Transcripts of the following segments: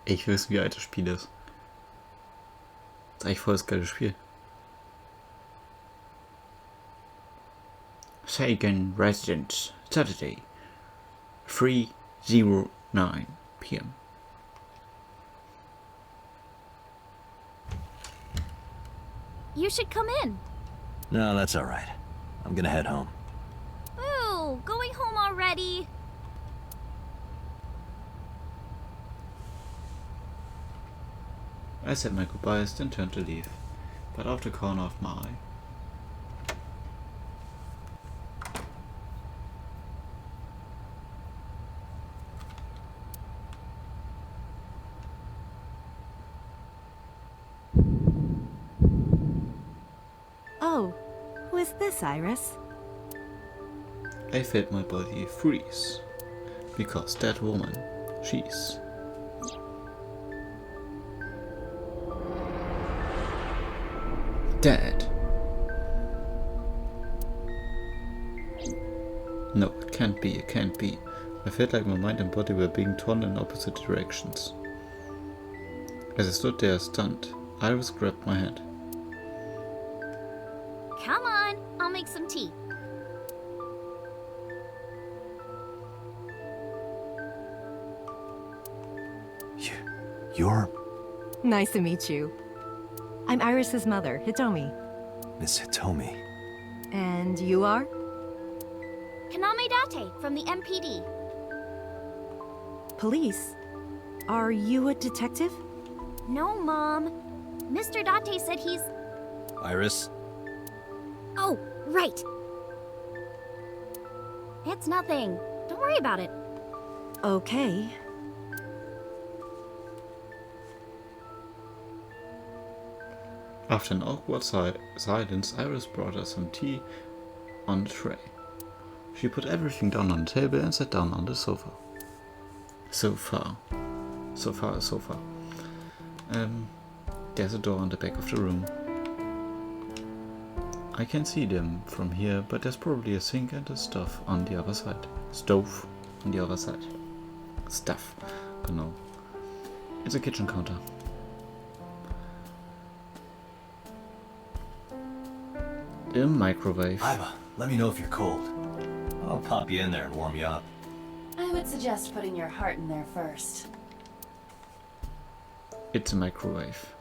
Ich will wissen, wie alt das Spiel ist. Das ist eigentlich voll das geile Spiel. Sagan Residence, Saturday, 3:09 p.m. You should come in. No, that's all right. I'm gonna head home. Ooh, going home already. I said my goodbyes, then turned to leave, but out the corner of my eye. Oh, who is this, Iris? I felt my body freeze, because that woman, she's... dead. No, it can't be, it can't be. I felt like my mind and body were being torn in opposite directions. As I stood there stunned, Iris grabbed my hand. Come on, I'll make some tea. You're Nice to meet you. I'm Iris's mother, Hitomi. Miss Hitomi. And you are? Kaname Date from the MPD. Police? Are you a detective? No, Mom. Mr. Date said he's... Iris? Oh, right. It's nothing. Don't worry about it. Okay. After an awkward silence, Iris brought us some tea on the tray. She put everything down on the table and sat down on the sofa. Sofa. There's a door on the back of the room. I can see them from here, but there's probably a sink and a stove on the other side. Stove on the other side. Stuff. Genau. It's a kitchen counter. A microwave. Iva, let me know if you're cold. I'll pop you in there and warm you up. I would suggest putting your heart in there first. It's a microwave.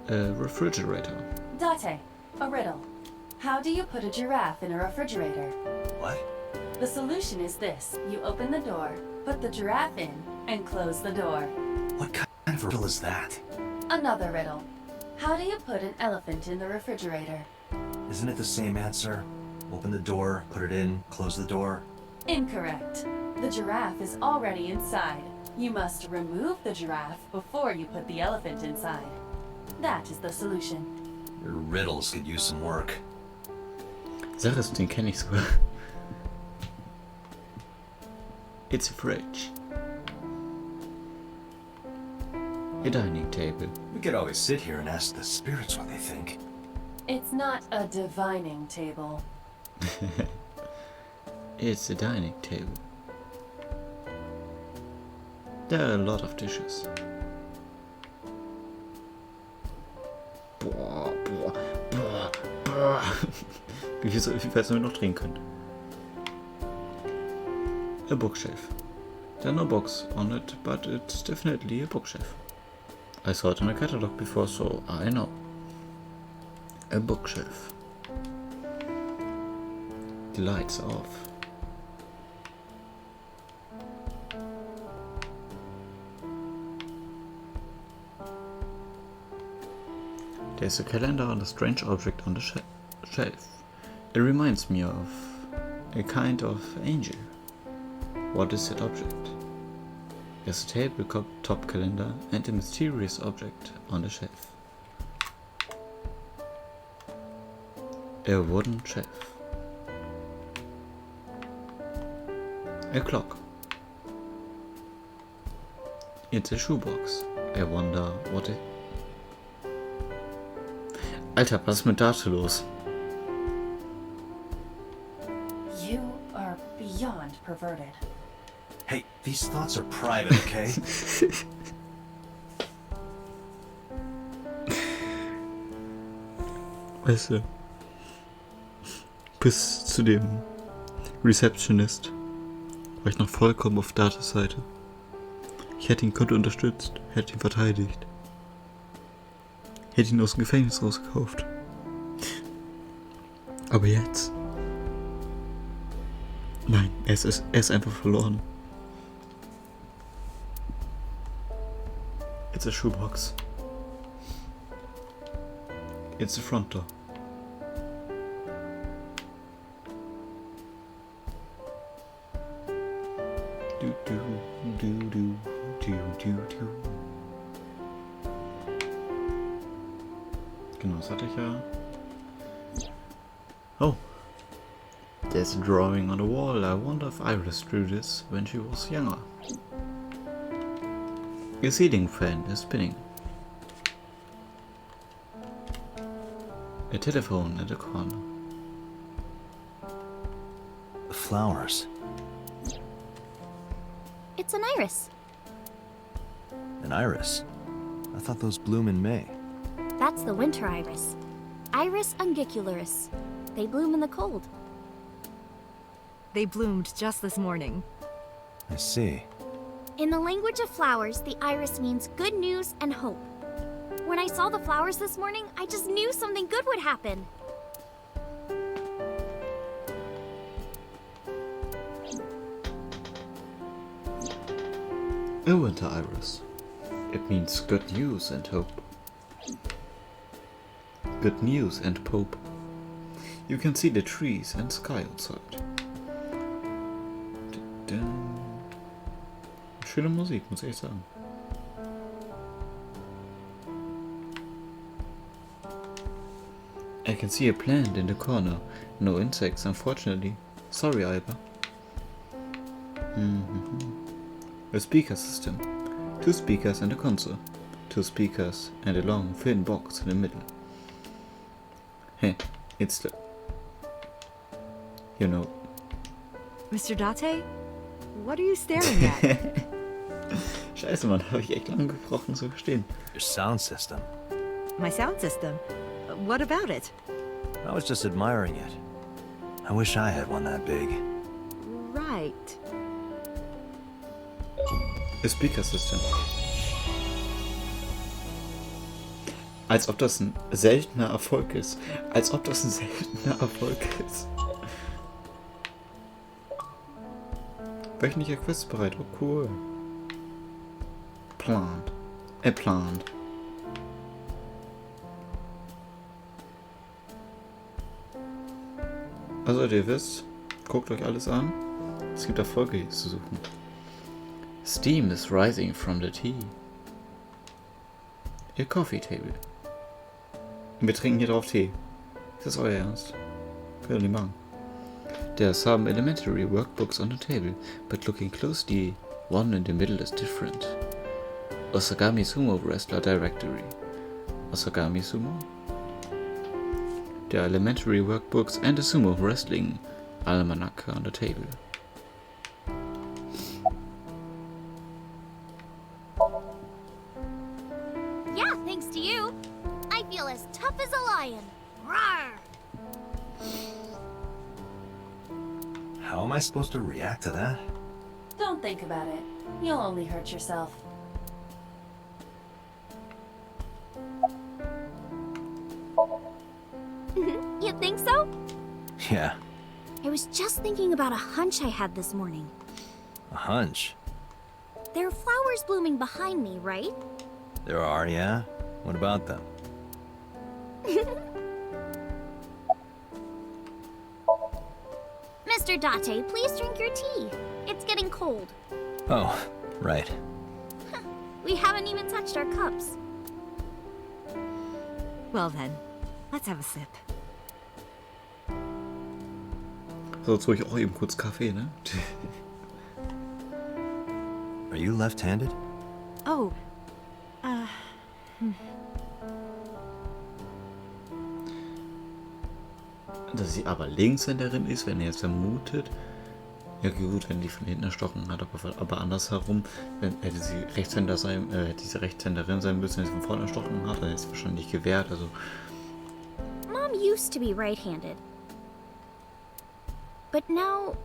A refrigerator. Date, a riddle. How do you put a giraffe in a refrigerator? What? The solution is this. You open the door, put the giraffe in, and close the door. What kind of riddle is that? Another riddle. How do you put an elephant in the refrigerator? Isn't it the same answer? Open the door, put it in, close the door. Incorrect. The giraffe is already inside. You must remove the giraffe before you put the elephant inside. That is the solution. Your riddles could use some work. Sag es, den kenne ich sogar. It's a fridge. A dining table. We could always sit here and ask the spirits what they think. It's not a divining table. It's a dining table. There are a lot of dishes. Boah. Wie viel sollen wir noch drehen können? A bookshelf. There are no books on it, but it's definitely a bookshelf. I saw it in a catalog before, so I know. A bookshelf. The lights off. There's a calendar and a strange object on the shelf. It reminds me of a kind of angel. What is that object? There's a tabletop calendar and a mysterious object on the shelf. A wooden shelf. A clock. It's a shoebox. I wonder what it... Alter, was ist mit Date los? You are beyond perverted. Hey, these thoughts are private, okay? Weißt du, bis zu dem Receptionist war ich noch vollkommen auf Dates Seite. Ich hätte ihn unterstützt, hätte ihn verteidigt. Hätte ihn aus dem Gefängnis rausgekauft. Aber jetzt? Nein, er ist einfach verloren. It's a shoebox. It's a front door. Du, du, du, du, du, du, du. Genau, das hatte ich ja. Oh. There's a drawing on the wall. I wonder if Iris drew this when she was younger. A ceiling fan is spinning. A telephone at the corner. The flowers. It's an iris. An iris. I thought those bloom in May. That's the winter iris. Iris ungicularis. They bloom in the cold. They bloomed just this morning. I see. In the language of flowers, the iris means good news and hope. When I saw the flowers this morning, I just knew something good would happen. A winter iris. It means good news and hope. Good news and hope. You can see the trees and sky outside. Schöne Musik, muss ich sagen. I can see a plant in the corner. No insects, unfortunately. Sorry, Alba. A speaker system. 2 speakers and a console. 2 speakers and a long, thin box in the middle. Hey, it's the... You know. Mr. Dante? What are you staring at? Scheiße, Mann, habe ich echt lange gebraucht, zu verstehen. Your sound system. My sound system. What about it? I was just admiring it. I wish I had one that big. Right. A speaker system. Als ob das ein seltener Erfolg ist. Als ob das ein seltener Erfolg ist. Wöchentlicher Quest bereit. Oh, cool. Plant. Plant. Also ihr wisst, guckt euch alles an. Es gibt Erfolge hier zu suchen. Steam is rising from the tea. A coffee table. Wir trinken hier drauf Tee. Ist das euer Ernst? Könnt ihr nicht machen. There are some elementary workbooks on the table, but looking closely, one in the middle is different. Osagami Sumo Wrestler Directory. Osagami Sumo? There are elementary workbooks and a sumo wrestling almanac on the table. Yeah, thanks to you. I feel as tough as a lion. Rawr! How am I supposed to react to that? Don't think about it. You'll only hurt yourself. You think so? Yeah, I was just thinking about a hunch I had this morning. a hunch. There are flowers blooming behind me, right? There are, yeah? What about them? Mr. Date, please drink your tea. It's getting cold. Oh, right. We haven't even touched our cups. Well then, let's have a sip. So, jetzt hole ich auch eben kurz Kaffee, ne? Are you left-handed? Oh, Dass sie aber Linkshänderin ist, wenn ihr jetzt vermutet, Ja gut, wenn die von hinten erstochen hat, aber andersherum, wenn hätte sie Rechtshänderin sein müssen, wenn sie von vorne erstochen hat, dann hätte es wahrscheinlich gewehrt, also. Mom used to be right-handed. But now...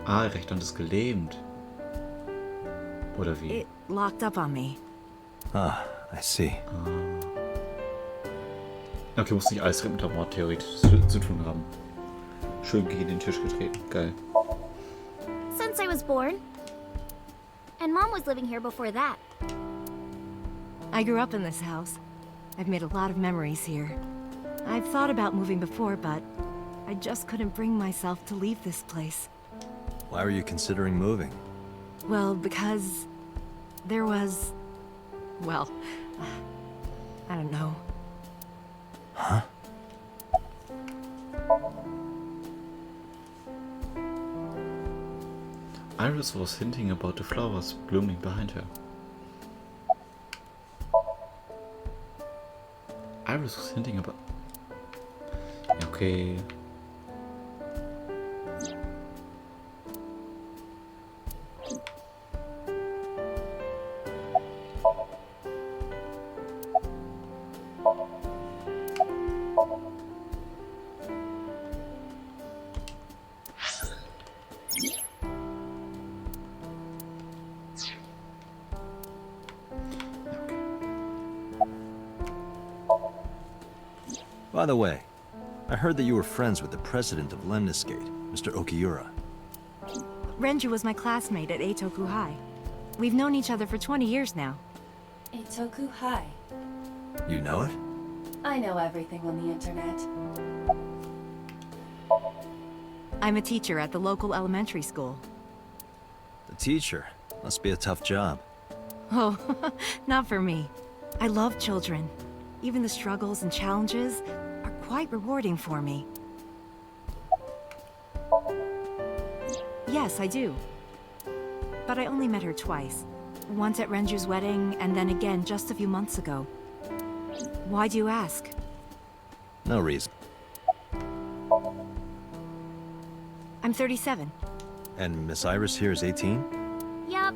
Rechte Hand ist gelähmt. Oder wie? It locked up on me. Ah, I see. Okay, muss nicht alles mit der Mord theoretisch zu tun haben. Schön gegen den Tisch getreten. Geil. Since I was born. And Mom was living here before that. I grew up in this house. I've made a lot of memories here. I've thought about moving before, but I just couldn't bring myself to leave this place. Why were you considering moving? Well, because there was... well, I don't know. Huh? Iris was hinting about the flowers blooming behind her. Iris was hinting about... Okay. By the way, I heard that you were friends with the president of Lemniscate, Mr. Okiura. Renju was my classmate at Eitoku High. We've known each other for 20 years now. Eitoku High. You know it? I know everything on the internet. I'm a teacher at the local elementary school. The teacher. Must be a tough job. Oh, not for me. I love children. Even the struggles and challenges are quite rewarding for me. Yes, I do. But I only met her twice. Once at Renju's wedding, and then again just a few months ago. Why do you ask? No reason. I'm 37. And Miss Iris here is 18? Yup.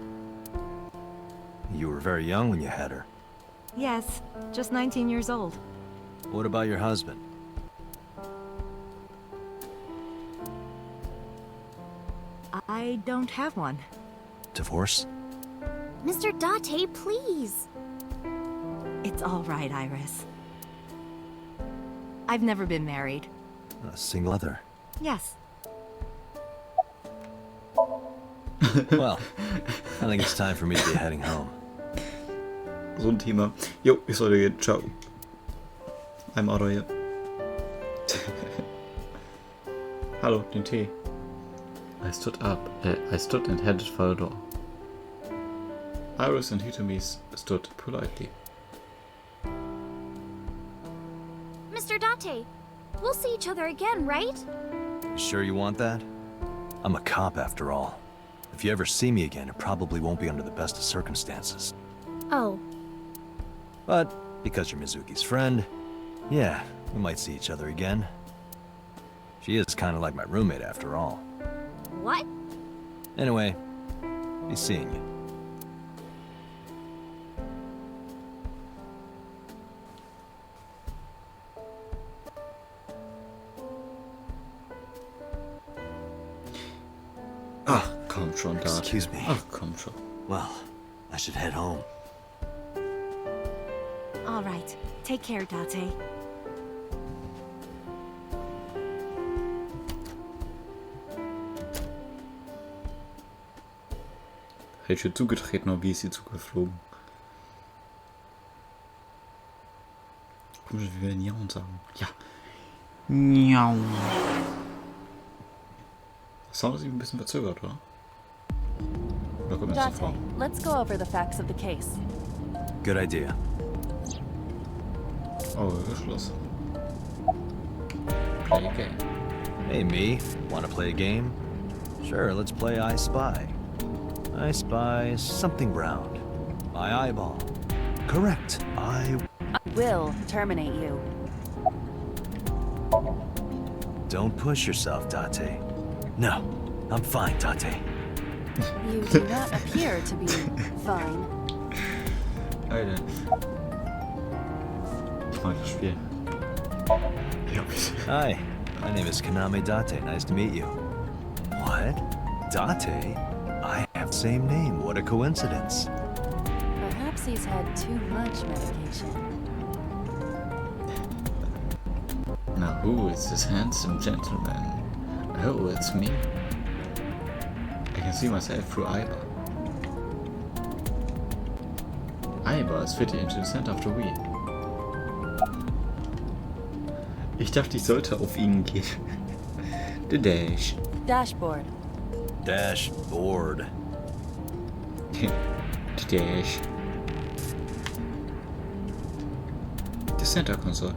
You were very young when you had her. Yes, just 19 years old. What about your husband? I don't have one. Divorce? Mr. Dante, please. It's all right, Iris. I've never been married. A single mother. Yes. Well, I think it's time for me to be heading home. So ein Thema. Jo, ich sollte gehen. Ciao. I'm out of here. Hallo, den Tee. I stood and headed for the door. Iris and Hitomi stood politely. Mr. Dante, we'll see each other again, right? You sure you want that? I'm a cop after all. If you ever see me again, it probably won't be under the best of circumstances. Oh. But because you're Mizuki's friend, yeah, we might see each other again. She is kind of like my roommate after all. What? Anyway, be seeing you. Ach, komm schon, Dad. Excuse me. Ach, komm schon. Well, I should head home. All right. Take care, Date. Hätte ich ihr zugetreten, aber wie ist sie zugeflogen? Komisch, wie wir Niaun sagen. Ja. Niau. Der Sound ist irgendwie ein bisschen verzögert, oder? Oder kommt das so vor? Dante, let's go over the facts of the case. Good idea. Oh, geschlossen. Play a game. Hey, me. Want to play a game? Sure, let's play I Spy. I spy something round. My eyeball. Correct. I Will terminate you. Don't push yourself, Dante. No, I'm fine, Dante. You do not appear to be fine. Alter. Ich mag das Spiel. Ja, bitte. Hi, my name is Kaname Date. Nice to meet you. What? Date? I have the same name. What a coincidence. Perhaps he's had too much medication. Now who is this handsome gentleman? Oh, it's me. I can see myself through Iba. Iba is fitted into the center of the wheel. Ich dachte, ich sollte auf ihn gehen. The dash. Dashboard. Dashboard. The dash. The center console.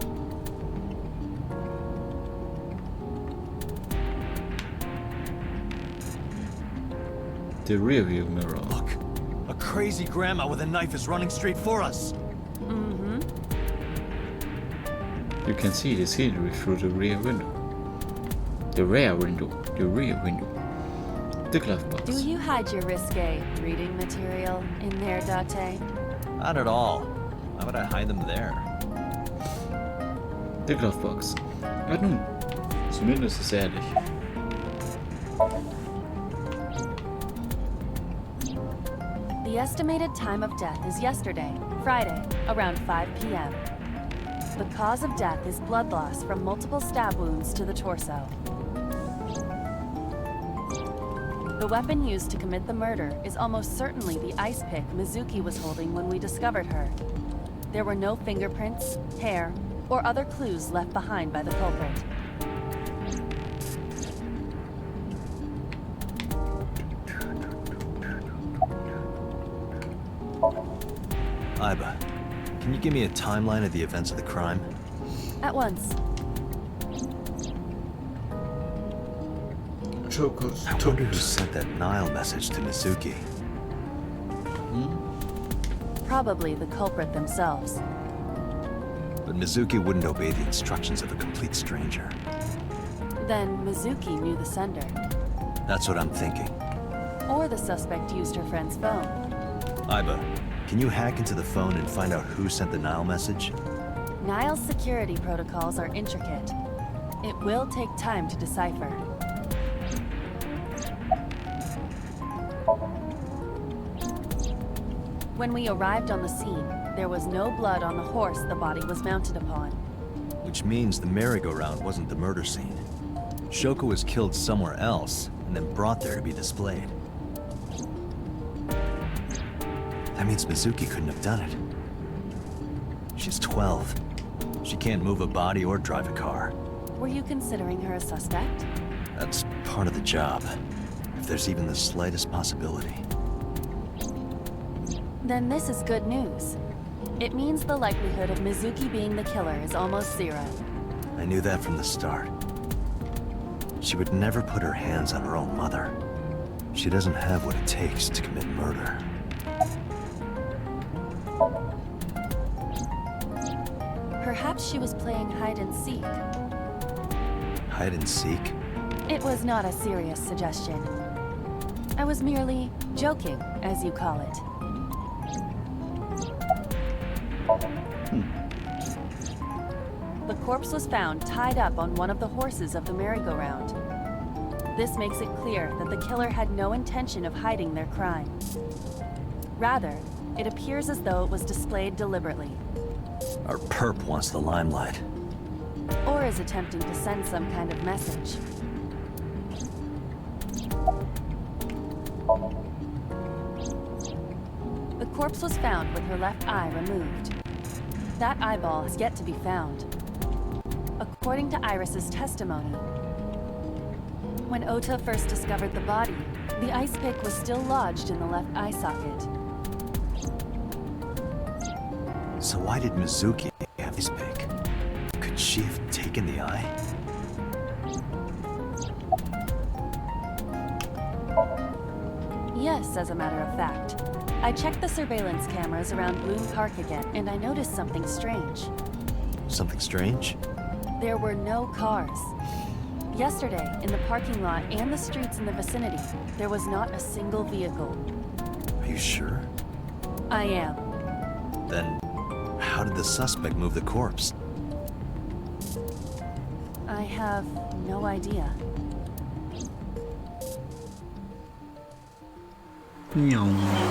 The rear view mirror. Look, a crazy grandma with a knife is running straight for us. Mm-hmm. You can see the scenery through the rear window. The rear window. The rear window. The glove box. Do you hide your risque reading material in there, Date? Not at all. Why would I hide them there? The glove box. Ja nun, zumindest ist ehrlich. The estimated time of death is yesterday, Friday, around 5 p.m. The cause of death is blood loss from multiple stab wounds to the torso. The weapon used to commit the murder is almost certainly the ice pick Mizuki was holding when we discovered her. There were no fingerprints, hair, or other clues left behind by the culprit. Iba, can you give me a timeline of the events of the crime? At once. I wonder who sent that Nile message to Mizuki. Probably the culprit themselves. But Mizuki wouldn't obey the instructions of a complete stranger. Then Mizuki knew the sender. That's what I'm thinking. Or the suspect used her friend's phone. Iba, can you hack into the phone and find out who sent the Nile message? Nile's security protocols are intricate. It will take time to decipher. When we arrived on the scene, there was no blood on the horse the body was mounted upon. Which means the merry-go-round wasn't the murder scene. Shoko was killed somewhere else and then brought there to be displayed. That means Mizuki couldn't have done it. She's 12. She can't move a body or drive a car. Were you considering her a suspect? That's part of the job. If there's even the slightest possibility. Then this is good news. It means the likelihood of Mizuki being the killer is almost zero. I knew that from the start. She would never put her hands on her own mother. She doesn't have what it takes to commit murder. Perhaps she was playing hide and seek. Hide and seek? It was not a serious suggestion. I was merely joking, as you call it. The corpse was found tied up on one of the horses of the merry-go-round. This makes it clear that the killer had no intention of hiding their crime. Rather, it appears as though it was displayed deliberately. Our perp wants the limelight. Or is attempting to send some kind of message. The corpse was found with her left eye removed. That eyeball has yet to be found. According to Iris's testimony, when Ota first discovered the body, the ice pick was still lodged in the left eye socket. So why did Mizuki have this pick? Could she have taken the eye? Yes, as a matter of fact. I checked the surveillance cameras around Bloom Park again, and I noticed something strange. Something strange? There were no cars. Yesterday, in the parking lot and the streets in the vicinity, there was not a single vehicle. Are you sure? I am. Then, how did the suspect move the corpse? I have no idea. Meow.